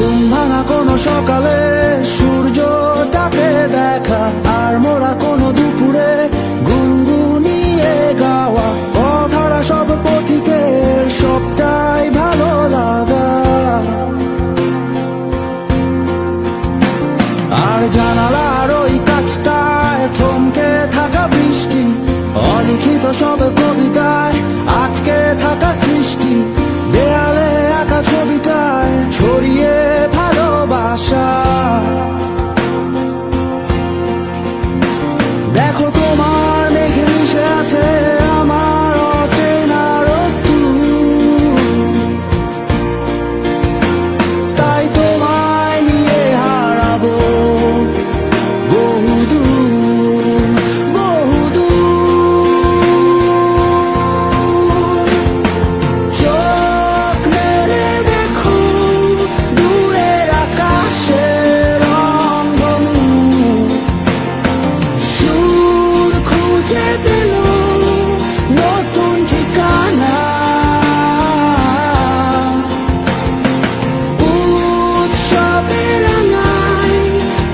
ঘুম ভাঙা কোনো সকালে সূর্যটাকে দেখা, আর মোরা কোনো দুপুরে গুনগুনিয়ে গাওয়া কথাটা সব পথিকের সবটাই ভালো লাগা। আর জানালার ওই কাছটায় থমকে থাকা বৃষ্টি, অলিখিত সব কবিতায় আটকে থাকা সৃষ্টি, দেয়ালে আঁকা ছবিটায় ছড়িয়ে ভালোবাসা। দেখো তোমার মেঘে মিশে আছে আমার অচেনা রোদ্দুর, তাই তোমায় নিয়ে হারাবো বহুদূর বহুদূর। চোখ মেলে দেখো দূরের আকাশের রংধনু, সুর খুঁজে পেল নতুন ঠিকানা। উৎসবে রাঙাই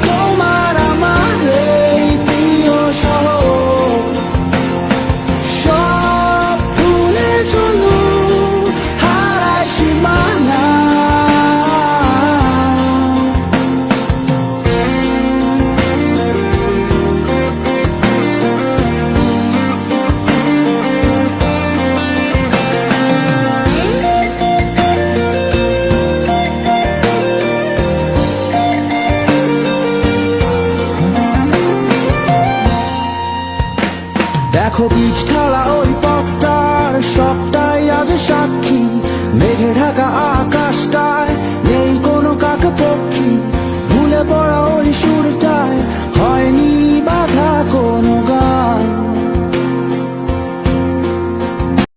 তোমার আমার এই প্রিয় শহর, সব ভুলে চলো হারায় সীমানা। দেখো বীজ ঢালা ওই পথটার সবটাই আজ সাক্ষী, মেঘে ঢাকা আকাশটায় নেই কোনো কাক পক্ষী, ভুলে পড়া ওই সুরটা